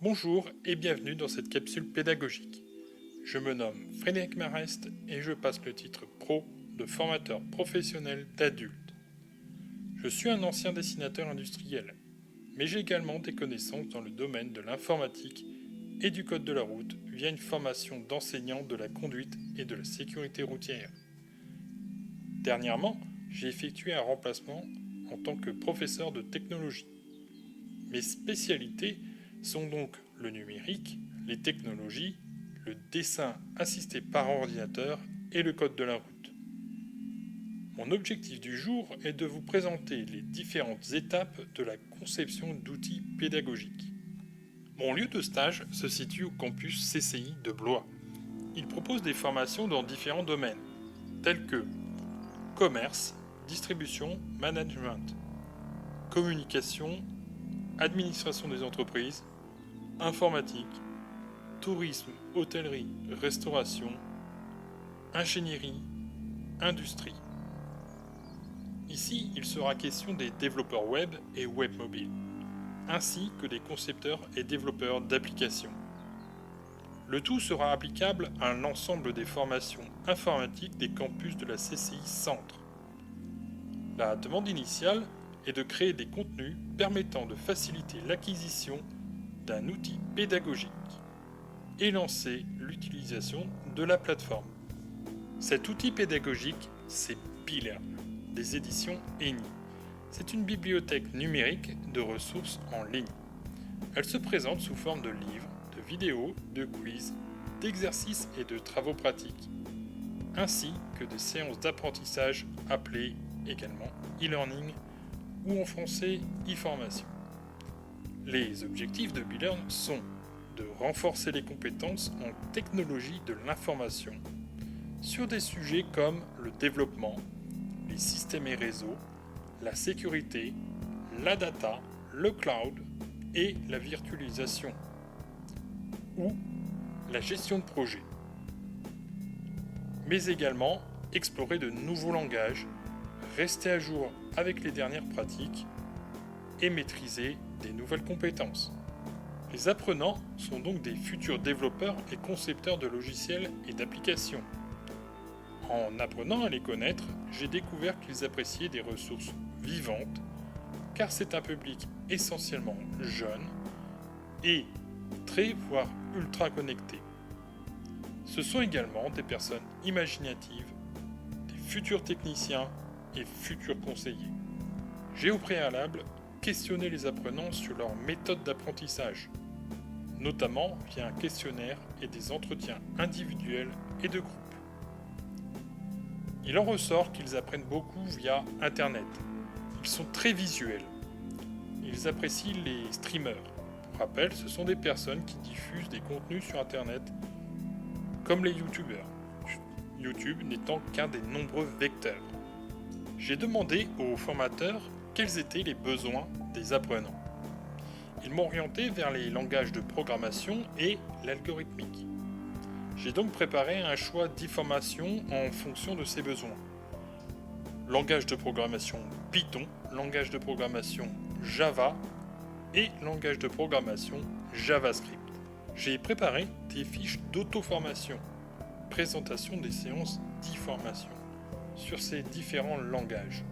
Bonjour et bienvenue dans cette capsule pédagogique. Je me nomme Frédéric Marest et je passe le titre pro de formateur professionnel d'adultes. Je suis un ancien dessinateur industriel, mais j'ai également des connaissances dans le domaine de l'informatique et du code de la route via une formation d'enseignant de la conduite et de la sécurité routière. Dernièrement, j'ai effectué un remplacement en tant que professeur de technologie. Mes spécialités sont donc le numérique, les technologies, le dessin assisté par ordinateur et le code de la route. Mon objectif du jour est de vous présenter les différentes étapes de la conception d'outils pédagogiques. Mon lieu de stage se situe au campus CCI de Blois. Il propose des formations dans différents domaines, tels que commerce, distribution, management, communication, administration des entreprises, informatique, tourisme, hôtellerie, restauration, ingénierie, industrie. Ici, il sera question des développeurs web et web mobile, ainsi que des concepteurs et développeurs d'applications. Le tout sera applicable à l'ensemble des formations informatiques des campus de la CCI Centre. La demande initiale est de créer des contenus permettant de faciliter l'acquisition d'un outil pédagogique et lancer l'utilisation de la plateforme. Cet outil pédagogique, c'est BeLearn, des éditions ENI. C'est une bibliothèque numérique de ressources en ligne. Elle se présente sous forme de livres, de vidéos, de quiz, d'exercices et de travaux pratiques, ainsi que de séances d'apprentissage appelées également e-learning ou en français e-formation. Les objectifs de BeLearn sont de renforcer les compétences en technologie de l'information sur des sujets comme le développement, les systèmes et réseaux, la sécurité, la data, le cloud et la virtualisation ou la gestion de projet. Mais également explorer de nouveaux langages, rester à jour avec les dernières pratiques et maîtriser des nouvelles compétences. Les apprenants sont donc des futurs développeurs et concepteurs de logiciels et d'applications. En apprenant à les connaître, j'ai découvert qu'ils appréciaient des ressources vivantes, car c'est un public essentiellement jeune et très voire ultra connecté. Ce sont également des personnes imaginatives, des futurs techniciens et futurs conseillers. J'ai au préalable questionné les apprenants sur leur méthode d'apprentissage, notamment via un questionnaire et des entretiens individuels et de groupe. Il en ressort qu'ils apprennent beaucoup via Internet. Ils sont très visuels. Ils apprécient les streamers. Pour rappel, ce sont des personnes qui diffusent des contenus sur Internet, comme les youtubeurs. YouTube n'étant qu'un des nombreux vecteurs. J'ai demandé aux formateurs quels étaient les besoins des apprenants. Ils m'ont orienté vers les langages de programmation et l'algorithmique. J'ai donc préparé un choix d'informations en fonction de ces besoins. Langage de programmation Python, langage de programmation Java et langage de programmation JavaScript. J'ai préparé des fiches d'auto-formation, présentation des séances d'information sur ces différents langages.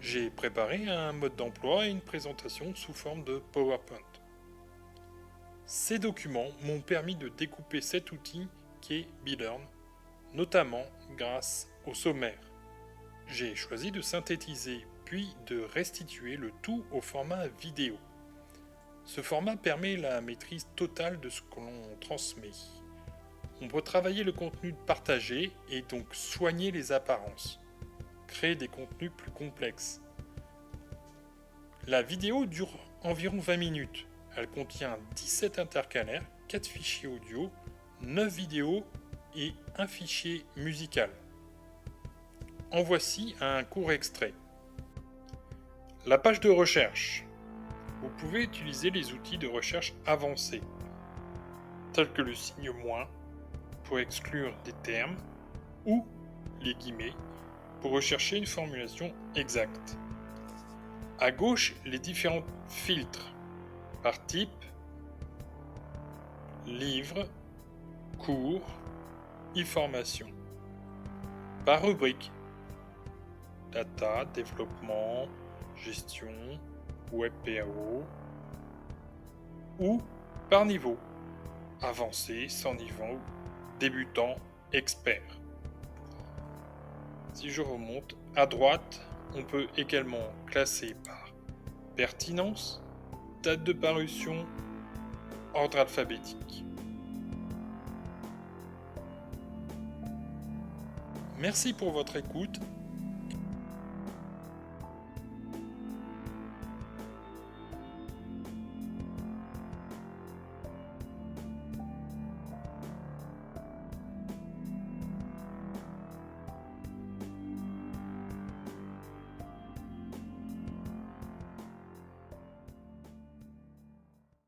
J'ai préparé un mode d'emploi et une présentation sous forme de PowerPoint. Ces documents m'ont permis de découper cet outil qui est BeLearn, notamment grâce au sommaire. J'ai choisi de synthétiser puis de restituer le tout au format vidéo. Ce format permet la maîtrise totale de ce que l'on transmet. On peut travailler le contenu partagé et donc soigner les apparences, créer des contenus plus complexes. La vidéo dure environ 20 minutes. Elle contient 17 intercalaires, 4 fichiers audio, 9 vidéos et un fichier musical. En voici un court extrait. La page de recherche. Vous pouvez utiliser les outils de recherche avancés, tels que le signe moins pour exclure des termes ou les guillemets pour rechercher une formulation exacte. À gauche, les différents filtres par type, livres, cours, e-formation. Par rubrique: data, développement, gestion, web PAO, ou par niveau: avancé, sans niveau, débutant, expert. Si je remonte à droite, on peut également classer par pertinence, date de parution, ordre alphabétique. Merci pour votre écoute